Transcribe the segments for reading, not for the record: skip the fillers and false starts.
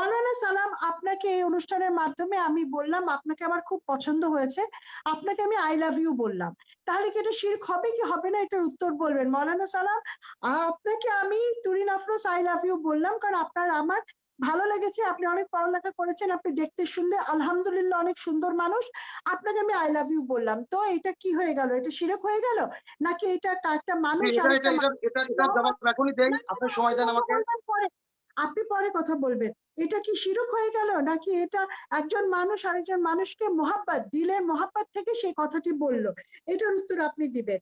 মাওলানা সালাম, আপনাকে এই অনুষ্ঠানের মাধ্যমে আমি বললাম আপনাকে আমার খুব পছন্দ হয়েছে, আপনাকে আমি আই লাভ ইউ বললাম, তাহলে কি এটা শিরক হবে কি হবে না, এটার উত্তর বলবেন। মাওলানা সালাম, আপনাকে আমি Tureen Afroz I love you বললাম কারণ আপনার আমার ভালো লেগেছে, আপনি অনেক পড়ালেখা করেছেন, আপনি দেখতে সুন্দর, আলহামদুলিল্লাহ অনেক সুন্দর মানুষ, আপনাকে আমি আই লাভ ইউ বললাম। তো এটা কি হয়ে গেল, এটা শিরক হয়ে গেল নাকি এটা একটা মানুষ আরেকটা এটা জবাব রাখুনি দেই, আপনি সময় দেন আমাকে। পরে আপনি পরে কথা বলবেন। এটা কি শিরক হয়ে গেল নাকি এটা একজন মানুষ আরেকজন মানুষকে মোহাব্বত, দিলের মোহাব্বত থেকে সেই কথাটি বলল, এটার উত্তর আপনি দিবেন।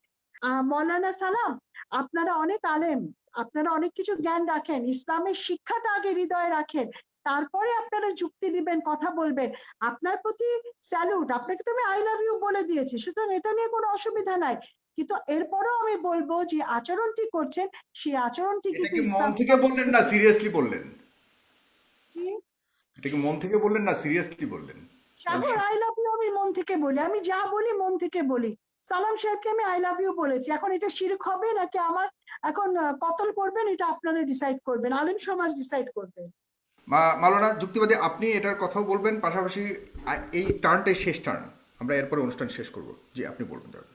মৌলানা সালাম, আপনারা অনেক আলেম, আপনারা অনেক কিছু জ্ঞান রাখেন, ইসলামের শিক্ষাটা আগে হৃদয়ে রাখেন, তারপরে আপনারা যুক্তি দিবেন, কথা বলবেন। আপনার প্রতি স্যালুট, আপনাকে তো আমি আই লাভ ইউ বলে দিয়েছি, সুতরাং এটা নিয়ে কোনো অসুবিধা নাই। কিন্তু এরপরেও আমি বলবো যে আচরণটি করছেন সেই আচরণটি এটা কিন্তু কি মন ইসলাম থেকে বললেন না সিরিয়াসলি বললেন? জি এটা কি মন থেকে বললেন না সিরিয়াসলি বললেন? সাগর, আই লাভ ইউ আমি মন থেকে বলি, আমি যা বলি মন থেকে বলি। সালাম সাহেবকে আমি আই লাভ ইউ বলেছি, এখন এটা শিরক হবে নাকি আমার এখন কতল করবেন, এটা আপনারা ডিসাইড করবেন, আলেম সমাজ ডিসাইড করবে। মাওলানা যুক্তিবাদী, আপনি এটার কথাও বলবেন, পাশাপাশি এই টার্নটাই শেষ টার্ন, আমরা এরপরে অনুষ্ঠান শেষ করব। জি, আপনি বলবেন তাহলে।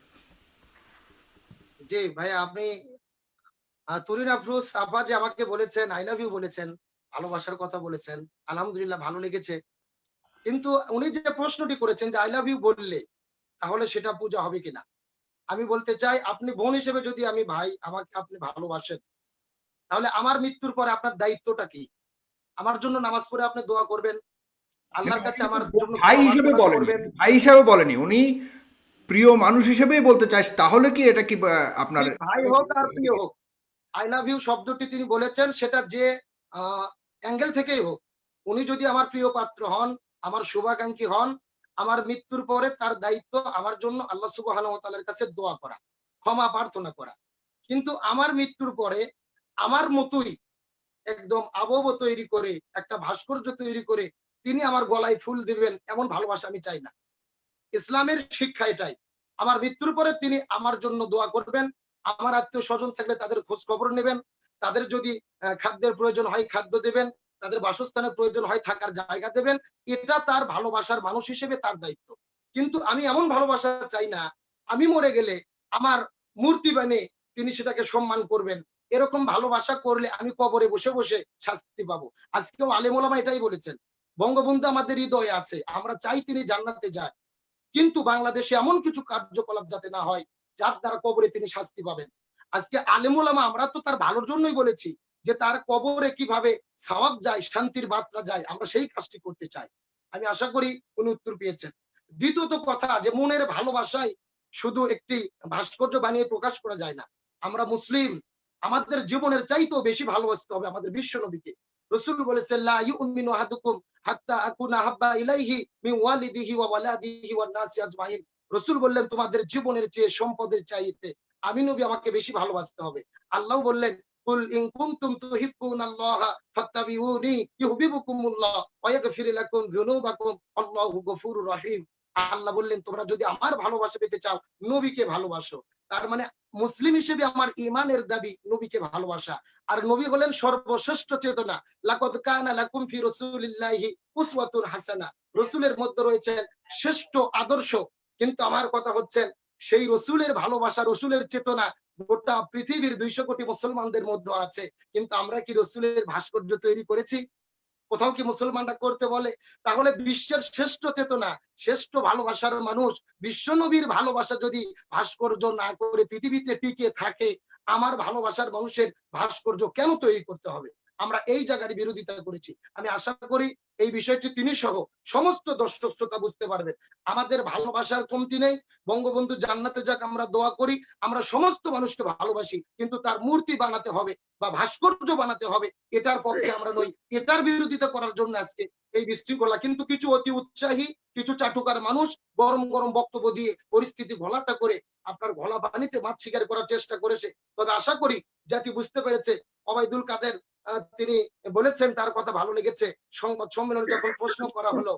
জি ভাই, আপনি তুরিন আফরোজ আপা যে আমাকে বলেছেন আই লাভ ইউ বলেছেন, ভালোবাসার কথা বলেছেন, আলহামদুলিল্লাহ ভালো লেগেছে। কিন্তু উনি যে প্রশ্নটি করেছেন যে আই লাভ ইউ বললে তাহলে সেটা পূজা হবে কিনা, আমি বলতে চাই আপনি বোন হিসেবে যদি আমি ভাই আমাকে আপনি ভালোবাসেন, তাহলে আমার মৃত্যুর পরে আপনার দায়িত্বটা কি? আমার জন্য নামাজ পড়ে আপনি দোয়া করবেন, আল্লাহর কাছে আমার জন্য ভাই হিসেবে বলেনি, ভাই হিসেবে বলেনি উনি, প্রিয় মানুষ হিসেবেই বলতে চাই। তাহলে কি এটা কি আপনার ভাই হোক আর প্রিয় হোক, আই লাভ ইউ শব্দটি তিনি বলেছেন সেটা যে অ্যাঙ্গেল থেকেই হোক, উনি যদি আমার প্রিয় পাত্র হন, আমার শুভাকাঙ্ক্ষী হন, আমার মৃত্যুর পরে তার দায়িত্ব আমার জন্য আল্লাহ সুবহানাহু ওয়া তাআলার কাছে দোয়া করা, ক্ষমা প্রার্থনা করা। কিন্তু আমার মৃত্যুর পরে আমার মতোই একদম আবহ তৈরি করে একটা ভাস্কর্য তৈরি করে তিনি আমার গলায় ফুল দিবেন, এমন ভালোবাসা আমি চাই না। ইসলামের শিক্ষা এটাই, আমার মৃত্যুর পরে তিনি আমার জন্য দোয়া করবেন, আমার আত্মীয় স্বজন থাকলে তাদের খোঁজ খবর নেবেন, তাদের যদি খাদ্যের প্রয়োজন হয় খাদ্য দেবেন, তাদের বাসস্থানের প্রয়োজন হয় থাকার জায়গা দেবেন, এটা তার ভালোবাসার মানুষ হিসেবে তার দায়িত্ব। কিন্তু আমি এমন ভালোবাসা চাই না আমি মরে গেলে আমার মূর্তি বানিয়ে তিনি সেটাকে সম্মান করবেন। এরকম ভালোবাসা করলে আমি কবরে বসে বসে শাস্তি পাবো। আজকেও আলেম ওলামা এটাই বলেছেন, বঙ্গবন্ধু আমাদের হৃদয়ে আছে, আমরা চাই তিনি জান্নাতে যায়, কিন্তু বাংলাদেশে এমন কিছু কার্যকলাপ যাতে না হয় যার দ্বারা কবরে তিনি শাস্তি পাবেন। আজকে আলেম ওলামা আমরা তো তার ভালোর জন্যই বলেছি যে তার কবরে কিভাবে সওয়াব যায়, শান্তির বার্তা যায়, আমরা সেই কাজটি করতে চাই। আমি আশা করি উনি উত্তর পেয়েছেন। দ্বিতীয়ত কথা যে মনের ভালোবাসায় শুধু একটি ভাস্কর্য বানিয়ে প্রকাশ করা যায় না। আমরা মুসলিম, আমাদের জীবনের চাইতেও বেশি ভালোবাসতে হবে আমাদের বিশ্ব নবীকে। রাসূল বলেছেন লা ইউমিনু আহাদুকুম হাত্তা আকুনা হাব্বা ইলাইহি মিন ওয়ালিদিহি ওয়া ওয়ালাদিহি ওয়ান নাসি আজমাইন। রাসূল বললেন তোমাদের জীবনের চেয়ে সম্পদের চাইতে আমি নবী আমাকে বেশি ভালোবাসতে হবে। আল্লাহ বললেন কুল ইন কুনতুম তুহিব্বুনাল্লাহা ফাত্তাবিউনি ইউহিব্বুকুমুল্লাহ ওয়া ইয়াগফির লাকুম যুনুবাকুম আল্লাহু গফুরুর রহিম। আল্লাহ বললেন তোমরা যদি আমার ভালোবাসা পেতে চাও নবীকে ভালোবাসো। তার মানে মুসলিম হিসেবে আমার ইমানের দাবি নবীকে ভালোবাসা। আর নবী হলেন সর্বশ্রেষ্ঠ চেতনা। লাকাদ কানা লাকুম ফি রাসূলিল্লাহি উসওয়াতুন হাসানা। রাসূলের মধ্যে রয়েছে শ্রেষ্ঠ আদর্শ। কিন্তু আমার কথা হচ্ছে সেই রাসূলের ভালোবাসা, রাসূলের চেতনা গোটা পৃথিবীর 200 কোটি মুসলমানদের মধ্যে আছে। কিন্তু আমরা কি রাসূলের ভাস্কর্য তৈরি করেছি? কোথাও কি মুসলমানরা করতে বলে? তাহলে বিশ্বের শ্রেষ্ঠ চেতনা, শ্রেষ্ঠ ভালোবাসার মানুষ বিশ্ব নবীর ভালোবাসা যদি ভাস্কর্য না করে পৃথিবীতে টিকে থাকে, আমার ভালোবাসার মানুষের ভাস্কর্য কেন তৈরি করতে হবে? আমরা এই জায়গার বিরোধিতা করেছি। আমি আশা করি এই বিষয়টি তিনি সহ সমস্ত দর্শক শ্রোতা বুঝতে পারবেন। আমাদের ভালোবাসার কমতি নেই। বঙ্গবন্ধু জান্নাতে যাক আমরা দোয়া করি। আমরা সমস্ত মানুষকে ভালোবাসি, কিন্তু তার মূর্তি বানাতে হবে বা ভাস্কর্য বানাতে হবে এটার পক্ষে আমরা নই। এটার বিরোধিতা করার জন্য আজকে এই বিশৃঙ্খলা। কিন্তু কিছু অতি উৎসাহী, কিছু চাটুকার মানুষ গরম গরম বক্তব্য দিয়ে পরিস্থিতি ঘোলাটা করে আপনার ঘোলা পানিতে মাছ শিকার করার চেষ্টা করেছে। তবে আশা করি জাতি বুঝতে পেরেছে। ওবায়দুল কাদের তিনি বলেছেন তার কথা ভালো লেগেছে। সংবাদ সম্মেলনে যখন প্রশ্ন করা হলো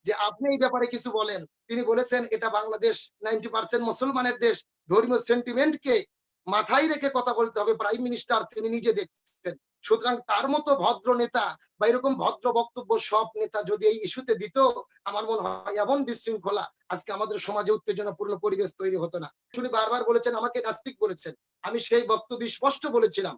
যে আপনি এই ব্যাপারে কিছু বলেন, তিনি বলেছেন এটা বাংলাদেশ 90% মুসলমানের দেশ, ধর্মীয় সেন্টিমেন্টকে মাথায় রেখে কথা বলতে হবে। প্রাইম মিনিস্টার তিনি নিজে দেখছেন সুতরাং তার মতো ভদ্র নেতা বা এরকম ভদ্র বক্তব্য সব নেতা যদি এই ইস্যুতে দিত, আমার মনে হয় এমন বিশৃঙ্খলা আজকে আমাদের সমাজে উত্তেজনাপূর্ণ পরিবেশ তৈরি হতো না। উনি বারবার বলেছেন আমাকে নাস্তিক বলেছেন, আমি সেই বক্তব্য স্পষ্ট বলেছিলাম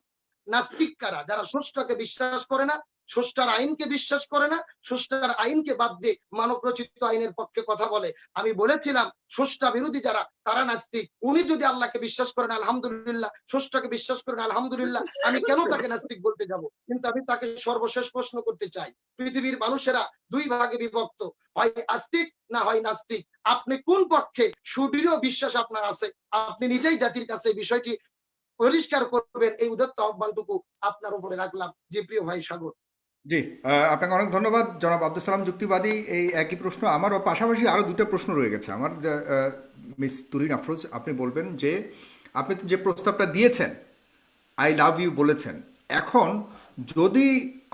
নাস্তিক কারা? যারা স্রষ্টাকে বিশ্বাস করে না, স্রষ্টার আইনকে বিশ্বাস করে না, স্রষ্টার আইনকে বাদ দিয়ে মানব রচিত আইনের পক্ষে কথা বলে। আমি বলেছিলাম স্রষ্টা বিরোধী যারা তারা নাস্তিক। উনি যদি আল্লাহকে বিশ্বাস করেন আলহামদুলিল্লাহ, স্রষ্টাকে বিশ্বাস করেন আলহামদুলিল্লাহ, আমি কেন তাকে নাস্তিক বলতে যাব? কিন্তু আমি তাকে সর্বশেষ প্রশ্ন করতে চাই, পৃথিবীর মানুষেরা দুই ভাগে বিভক্ত, হয় আস্তিক না হয় নাস্তিক। আপনি কোন পক্ষে? সুদৃঢ় বিশ্বাস আপনার আছে, আপনি নিজেই জাতির কাছে বিষয়টি পরিষ্কার করবেন, এই উদাত্ত আহ্বানটুকু আপনার উপরে রাখলাম। জি প্রিয় ভাই সাগর। জি, আপনাকে অনেক ধন্যবাদ জনাব আব্দুল সালাম যুক্তিবাদী। এই একই প্রশ্ন আমারও, পাশাপাশি আরও দুটো প্রশ্ন রয়ে গেছে আমার। মিস তুরিন আফরোজ, আপনি বলবেন যে আপনি তো যে প্রস্তাবটা দিয়েছেন, আই লাভ ইউ বলেছেন, এখন যদি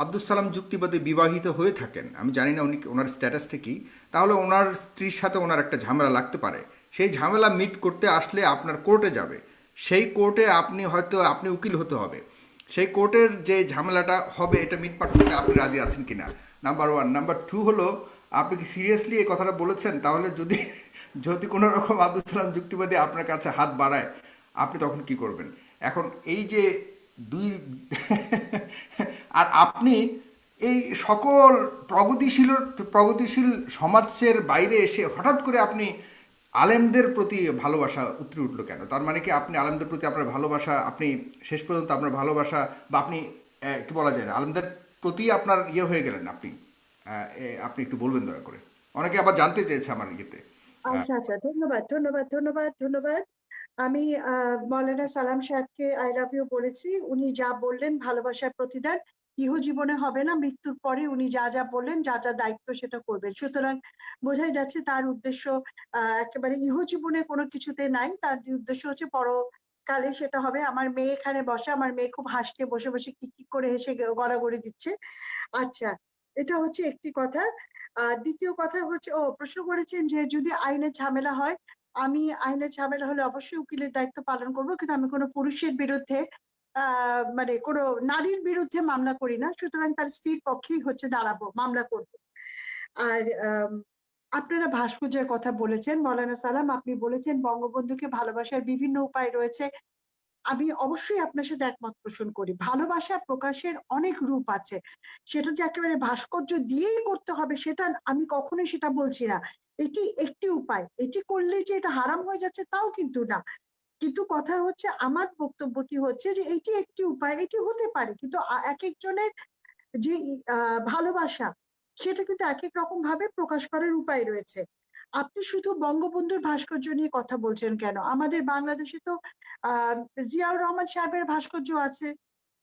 আব্দুল সালাম যুক্তিবাদী বিবাহিত হয়ে থাকেন, আমি জানি না উনি ওনার স্ট্যাটাসটা কি, তাহলে ওনার স্ত্রীর সাথে ওনার একটা ঝামেলা লাগতে পারে। সেই ঝামেলা মিট করতে আসলে আপনার কোর্টে যাবে, সেই কোর্টে আপনি উকিল হতে হবে। সেই কোর্টের যে ঝামেলাটা হবে এটা মিটমাট করতে আপনি রাজি আছেন কিনা, নাম্বার ওয়ান। নাম্বার টু হলো, আপনি কি সিরিয়াসলি এই কথাটা বলেছেন? তাহলে যদি যদি কোনো রকম আব্দুল সালাম যুক্তিবাদী আপনার কাছে হাত বাড়ায়, আপনি তখন কি করবেন? এখন এই যে দুই আর আপনি এই সকল প্রগতিশীল সমাজের বাইরে এসে হঠাৎ করে আপনি আলেমদের প্রতি ভালোবাসা উতরে উঠলো কেন? তার মানে কি আপনি আলেমদের প্রতি আপনার ভালোবাসা, আপনি শেষ পর্যন্ত আপনার ভালোবাসা, বা আপনি কি বলা যায় না, আলেমদের প্রতি আপনার ইয়ে হয়ে গেলেন আপনি? আপনি একটু বলবেন দয়া করে, অনেকে আবার জানতে চেয়েছে আমার ইয়েতে। আচ্ছা আচ্ছা, ধন্যবাদ ধন্যবাদ ধন্যবাদ ধন্যবাদ। আমি মৌলানা সালাম সাহেবকে আই লাভ ইউ বলেছি। উনি যা বললেন ভালোবাসার প্রতিদান ইহ জীবনে হবে না, মৃত্যুর পরে উনি যা যা বললেন, যা যা দায়িত্ব সেটা করবেন। সুতরাং বোঝাই যাচ্ছে তার উদ্দেশ্য একেবারে ইহ জীবনে কোনো কিছুতে নাই, তার উদ্দেশ্য হচ্ছে পরকালে সেটা হবে। আমার মেয়ে এখানে বসে, আমার মেয়ে খুব হাসছে, বসে বসে কি কি করে হেসে গড়াগড়ি দিচ্ছে। আচ্ছা, এটা হচ্ছে একটি কথা। দ্বিতীয় কথা হচ্ছে, প্রশ্ন করেছেন যে যদি আইনের ঝামেলা হয়, আমি আইনের ঝামেলা হলে অবশ্যই উকিলের দায়িত্ব পালন করব, কিন্তু আমি কোনো পুরুষের বিরুদ্ধে মানে কোনো নারীর বিরুদ্ধে মামলা করি না। সুতরাং তার স্ত্রীর পক্ষেই হচ্ছে দাঁড়াবো, মামলা করব। আর আপনারা ভাস্কর্যের কথা বলেছেন মৌলানা সালাম, আপনি বলেছেন বঙ্গবন্ধুকে ভালোবাসার বিভিন্ন উপায় রয়েছে। আমি অবশ্যই আপনার সাথে একমত পোষণ করি। ভালোবাসা প্রকাশের অনেক রূপ আছে। সেটা যে একেবারে ভাস্কর্য দিয়েই করতে হবে সেটা আমি কখনোই সেটা বলছি না। এটি একটি উপায়। এটি করলে যে এটা হারাম হয়ে যাচ্ছে তাও কিন্তু না। কিন্তু কথা হচ্ছে, আমার বক্তব্যটি হচ্ছে যে এটি একটি উপায়, এটি হতে পারে। কিন্তু একেকজনের যে ভালোবাসা সেটা কিন্তু একেক রকম ভাবে প্রকাশ করার উপায় রয়েছে। আপনি শুধু বঙ্গবন্ধুর ভাস্কর্য নিয়ে কথা বলছেন কেন? আমাদের বাংলাদেশে তো জিয়াউর রহমান সাহেবের ভাস্কর্য আছে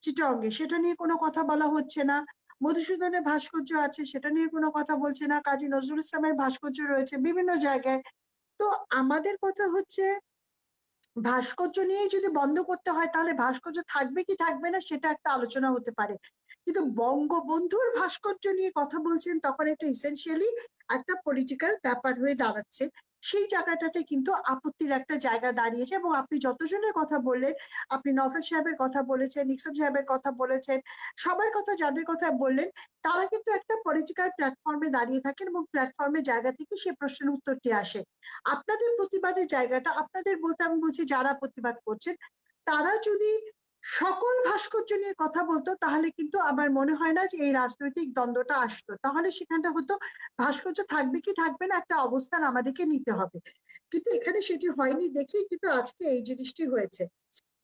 চিটগাঁগে, সেটা নিয়ে কোনো কথা বলা হচ্ছে না। মধুসূদনের ভাস্কর্য আছে, সেটা নিয়ে কোনো কথা বলছে না। কাজী নজরুল ইসলামের ভাস্কর্য রয়েছে বিভিন্ন জায়গায়। তো আমাদের কথা হচ্ছে, ভাস্কর্য নিয়ে যদি বন্ধ করতে হয় তাহলে ভাস্কর্য থাকবে কি থাকবে না সেটা একটা আলোচনা হতে পারে। কিন্তু বঙ্গবন্ধুর ভাস্কর্য নিয়ে কথা বলছেন, তখন এটা ইসেনশিয়ালি একটা পলিটিক্যাল ব্যাপার হয়ে দাঁড়াচ্ছে। সেই জায়গাটাতে কিন্তু আপত্তির একটা জায়গা দাঁড়িয়েছে। এবং আপনি যতজনের কথা বললেন, আপনি নওফেল সাহেবের কথা বলেছেন, নিক্সন সাহেবের কথা বলেছেন, সবার কথা যাদের কথা বললেন, তারা কিন্তু একটা পলিটিক্যাল প্ল্যাটফর্মে দাঁড়িয়ে থাকেন এবং প্ল্যাটফর্মের জায়গা থেকে সেই প্রশ্নের উত্তরটি আসে। আপনাদের প্রতিবাদের জায়গাটা, আপনাদের বলতে আমি বলছি যারা প্রতিবাদ করছেন, তারা যদি সকল ভাস্কর্য নিয়ে কথা বলতো তাহলে কিন্তু আমার মনে হয় না যে এই রাজনৈতিক দ্বন্দ্বটা আসতো। তাহলে সেখানটা হতো ভাস্কর্য থাকবে কি থাকবে না একটা অবস্থান আমাদেরকে নিতে হবে। কিন্তু এখানে সেটি হয়নি দেখেই কিন্তু আজকে এই জিনিসটি হয়েছে।